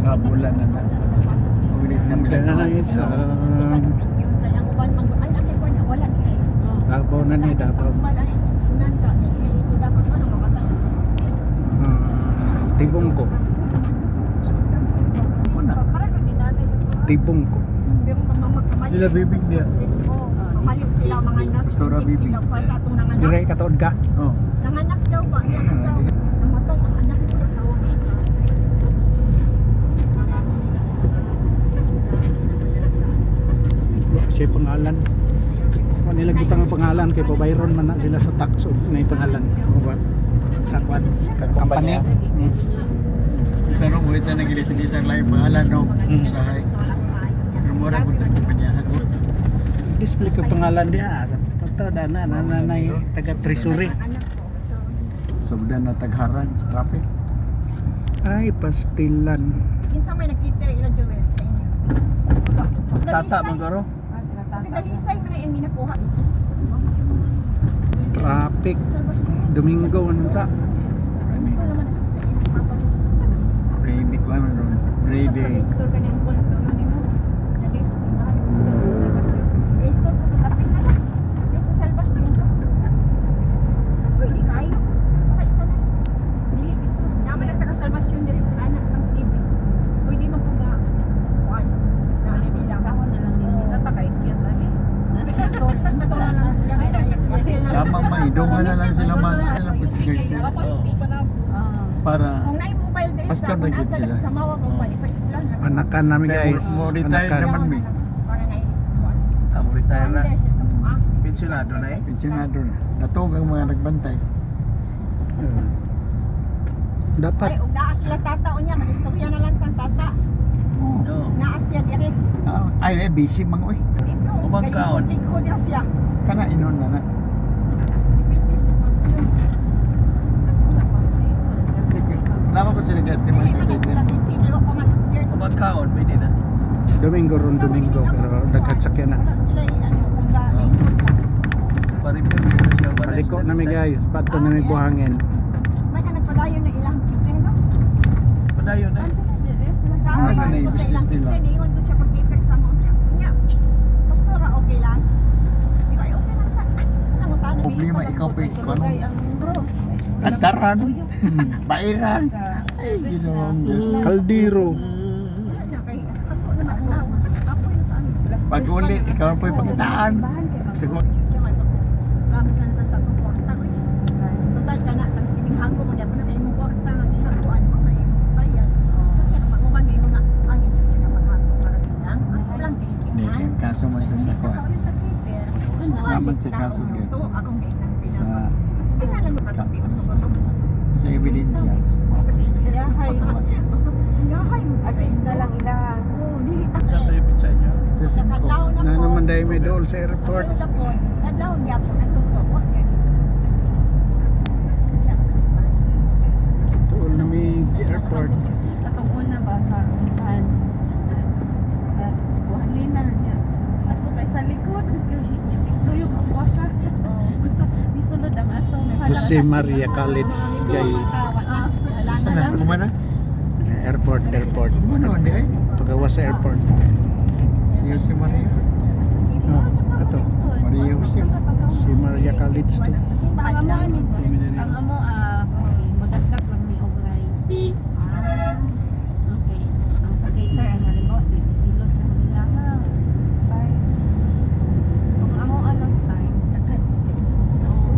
kabulan na na. Ulit na Kaya na is Davao na ni Davao. Tibong ko. Ako na. Tibong ko. Sila bibig niya. Maliw sila mga nurse. Pastora Bibi. Sa atong nanganak. Dire katuod ka. Oh. Nanganak daw ba? Yan basta namatay ang anak ko sa wakas. Siya pangalan. Kung nila kita nga pangalan kay pabayron man na sila sa tax o may pangalan. Sa kwan company. Pero mo ito nagilis-lisang lang yung pangalan, no? Usahay. Pero mo rin kung nagpapanyahan ko. Display ka pangalan dia. Totoo na nanay taga treasury. Sobda na tagharan sa traffic. Ay pastilan. Kinsa may nakita ila Joel sa inyo. Tata magaro. Dali isay ko na yung minakuha. Traffic. Domingo ano ta? Gusto naman na sa inyo. Friday ko ano doon. Friday. Store ka na yung bulak naman nimo. Dali sa simbahan. Store ko kapit na lang. Yung sa salvation ka. Pwede kayo. Baka isa na. Dili dito. Naman ang taga-salvation diri kung anak sa Thanksgiving. Pwede man po na kuan. Na sila. Sahon na lang din. Natakait kaya sa akin. Install na lang siya. Tama maidungan na lang sila mga para Kung na-mobile din Pastor na gid sila. Sa mawa ko pa, ipa-install na. Anakan namin guys. mo retire Anakan. naman mi. Para na Amo retire na. siya sa mga. Pensionado na eh. Pensionado na. Natog ang mga nagbantay. Dapat Ay, ug naa sila tata o niya, mag-istorya na lang tang tata. Oh. Oo. Naa siya dire. Ay, busy mga oy. Umangkaon. Ko niya siya. Kana inon na na. Depende sa sitwasyon. Nama ko sila dati Dili mga man sila kaibigan. busy, pero pa man share ko. Umangkaon, pwede na. Domingo ron Domingo pero nagkatsakyanan. Sila kung ga-input ka. Pa-repair na siya. Paliko nami guys, pato nami buhangin. May ka nagpadayon na ilang kita no? Padayon na. Ano na yung business nila? Iwan ko siya pag-cater sa mo siya. Nya, pastora, okay lang? Di ko, ay okay lang ta. Nangutan. Problema ikaw pa ikaw. Bro, Antaran. Bairan. Ay, ginoong Diyos. Kaldiro. ano kay ako naman ang lawas. Ako yung saan. Pag uli, ikaw po yung pakitaan. Siguro. Siya man ako. Gamit lang ta sa itong kwarta ko. Total ka na, tapos ibinhago mo, di ako na kayo mo kwarta, ang ihaguan mo na yung bayad. Kaya naman, uman may mga angin yung pinapaghago para silang. Ako lang, Hindi, yung kaso man sa sakuan. Saman sa kaso din. Akong gaitan Sa sila. Tingnan mo katabi ko sa bottom. sa ebidensya. Yahay. Yahay mo. Assist na lang ilang. Oo, dili Saan tayo pizza niyo? Sa simpo. Kadlaw na Na po. naman dahil may dool sa airport. Sa po. Kadlaw niya po natuto. Dool nami airport. Katong una ba sa saan? Sa Buhalina niya. Aso kay sa likod. Tuyok ang waka. Bisulod ang aso. Jose Maria College guys. Saan? Kumana? Airport. Kumana, hindi eh. Pagawa sa airport. Yung si Maria. Oh, ato. Maria Jose. Si Maria College to. Ang amo ni ang amo magagdag lang ni og rice. Okay. Ang sa cater ang halimbawa 20 kilos na nila ha. Bye. Ang amo last time. Oo.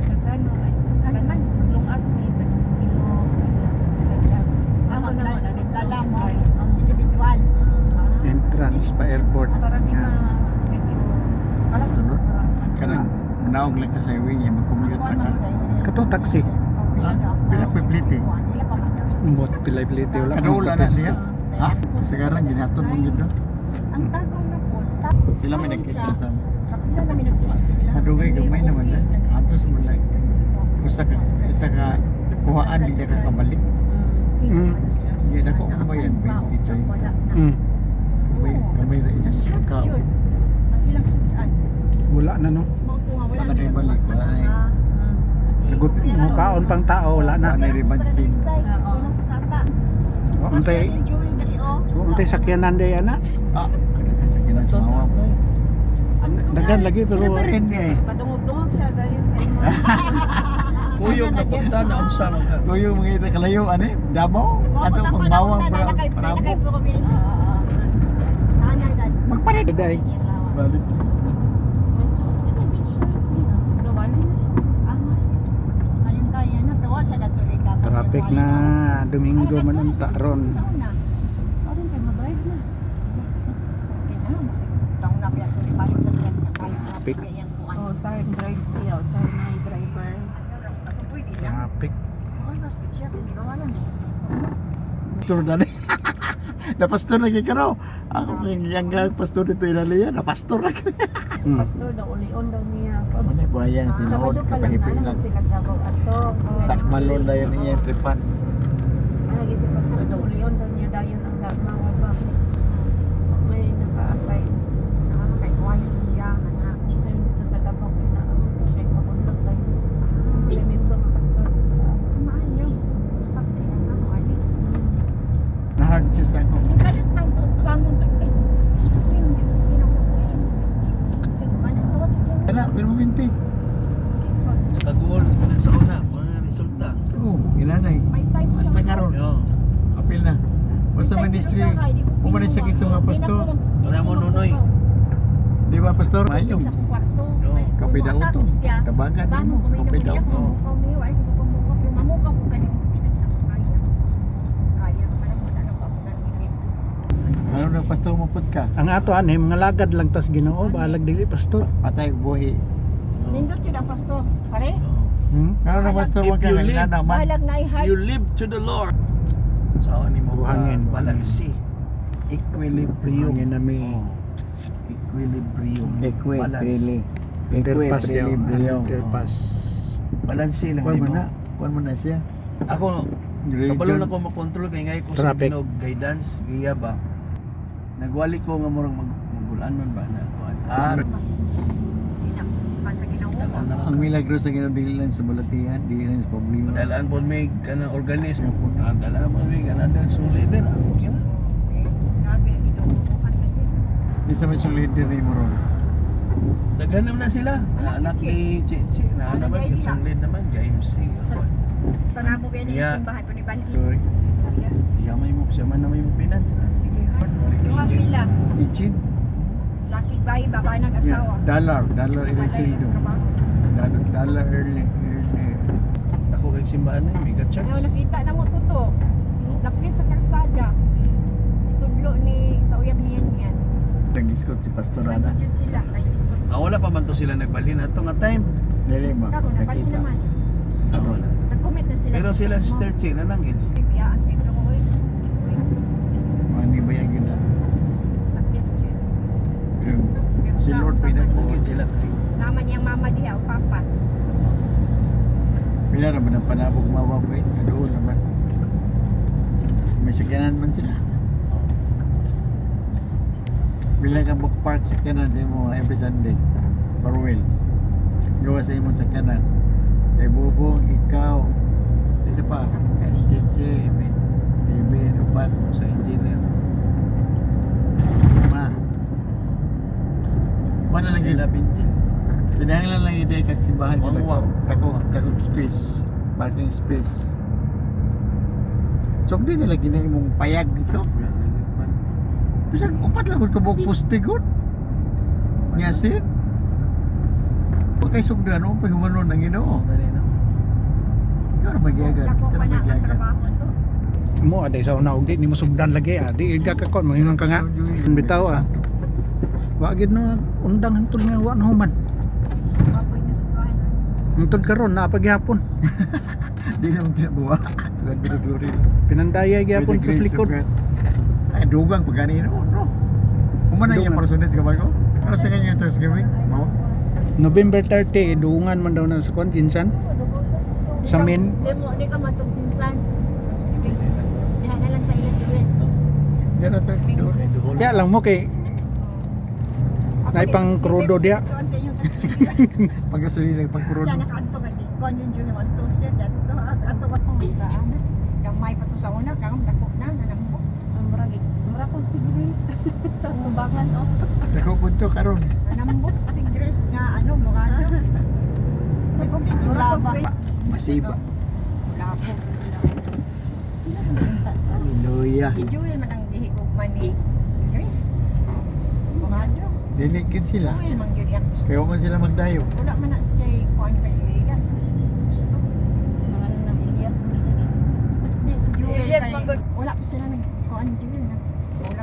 Kagano ay kagman lungat ni tag sa kilo. Dagdag. Amo na mo na Dala mo. rice. Individual. Entrance pa airport. Para di Yan. Alas Tulo? Kanang manaog lang ka sa highway niya, mag-commute ka ka. Kato taxi. Ha? Pila pa plite. Bot pilay-pilay wala. Kadula na siya. Ha? Sa garang ginaton mong gito. Ang tagaw na po. Sila may nagkita sa Kapila namin nagkuha sila. kadugay gamay naman lang. Ato sa mga like. Isa ka kuhaan, hindi ka kabalik. Mm. Hindi na ko kabayan, 20-30. Mm. Kamay na ina sa kao. Ang ilang sudan. Wala na no. Wala na kayo balik, wala na eh. Tagot mukaon pang tao wala na. Wala na ribansin. Untay Untay sakyanan day ana. Ah, kada ka sa kinasmawa mo. Dagan lagi Sila pero pa rin eh. Padungog-dungog siya dayon sa imo. Kuyog na punta na unsa man ka. Kung yung mga kalayo, ano eh, Davao, ato pagbawang Bravo. Magpalit. day. Balik. Traffic na Domingo man ang taron. Parang kayo mag-drive na. Oh, sa drive siya, sa may driver. Traffic. Pastor na rin. Napastor lagi ka raw. Ako yung pastor dito inaliya. Napastor lagi. Pastor daw ulion daw niya. Ano na buhaya nga tinawag. Sabado pa lang Kapahipi alam lang. sila Davao ato. Sakmalon na yun iya tripan. Lagi si pastor daw ulion daw niya dayon ang mga ba. May naka-assign. Ayun dito sa Davao na siya makontak tayo. Sila membro ng pastor. Na-hard siya sa ako. Kaya, pero minti. Kaguol sa una, mga resulta. Oo, inanay. Basta karon. Yo. Apil na. Basta ministry. Umanis sakit sa mga pastor. Wala mo nunoy. Di ba pastor? Mayong. Kape daw to. Kabagan mo. Kape daw to. Ano na pastor mapod ka? Ang ato ani mga lagad lang tas Ginoo balag dili pastor. Patay buhi. Nindot yun ang pastor. Pare? Ano na pastor If wag ka you live- nang naman. Bahalag na i-heart. You live to the Lord. Sa ni mo Buhangin, balansi. Equilibrium. Buhangin nami. Oh. Equilibrium. Balance. Underpass yaw. Equilibrium. Underpass. Balansi lang Kuan ni man mo. na. Kuan man na siya. Ako, kabalo na ko makontrol kay ngay ko sa Traffic. Ginoo guidance giya ba. Nagwali ko nga murang magulanon ba na kuan. Dalaan na Ang milagro sa Ginoo dili lang sa balatihan, dili lang sa problema. dalaan po may kanang organism. Dalaan po may kanang leader. Okay na. Isa may solid din mo ron. Daghan naman na sila. Anak ni Chichi. Na naman kasulid naman. James C. Tanamo ba ni Yeah. simbahan po ni Bandi? Sorry. Yamay mo siya man na may finance. Sige. Duha sila. Itchin. Laki bayi, babae ng asawa. Dollar Balay iresildo. ng trabaho. Dollar early. Ako kay simbahan na mega church. Ayaw nakita na mo tuto. No? Lapit sa karsada. Itudlo ni sa uyab niyan yan. Nag-discount si Pastor Ana. Nandun sila. Ay, iso. Wala pa man to sila nagbalhin ato nga time. Dili ma. Kako, nabalik Nakita. naman. Wala. Nag-comment na sila. Pero sila Sister Chi na nang age. Biyaan kayo ko ko. Mani ba yan gina? Sakit siya. Pero si Lord pinag Age sila kay. Naman niyang mama diha o papa. Pila naman ang panabog mawabay. Kadoon naman. May sakyanan man sila. Bilang ka book park sakyanan sa imo every Sunday. Barwells. Gawa sa imong sakyanan. Kay Bubong, ikaw. Isa pa. Kay Chichi. TV, upat. Sa engineer. Ma. Kuha na lang yun. Ila Binjil. Pinahanglan lang ide kag simbahan ko Wang-wang. dakog space, parking space. So di na lagi na imong payag dito. Bisag upat lang gud kabog poste gud. Nyasin. Pagkay sugdan mo pahumanon ng Ginoo. Ikaw na magyagan. Dako Ikaw pa na na ang magyagan. trabaho to. Mo aday sa una og di nimo sugdan lagi di ka kakon mangingon ka nga. Bitaw Wa gid no undang hantol nga wa na human. Papoy niyo sa kain. Hantol karon na paghapon. Di na mo kinabuha. God be the glory. Pinandaya gyapon sa likod. Ay dugang pagani no. Kumana yung Dugang. personet ka ba ko? Ano sa kanya Thanksgiving? Mo? November 30 duungan man daw na sa Konsinsan. Sa min Di ka matugtinsan. Sige. Diha na lang tayo tuwin. Di na to. kaya lang mo kay nay pang krudo dia. Pagkasulili pagkurod. Siya nakaadto kay kon yun yun ang to siya dadto ato ba kung daan. Gamay pa to sa una kang dako na nanambo. Ang murag si Grace. Sa tubangan, oh. Dako punto karon. Anambot si Grace nga ano mo ano. Mura pa. Masiba. Wala po sila. Sila man punta. Hallelujah. Si Joel man ang gihigugman ni Grace. Mga Dinikit sila. Joel man gyud yan. Kaya man sila magdayo. Wala man na siya kuan kay Elias. Gusto. Mga nag-Elias mo. Di si Joel Elias kay magod. wala pa sila nag kuan Joel na. Wala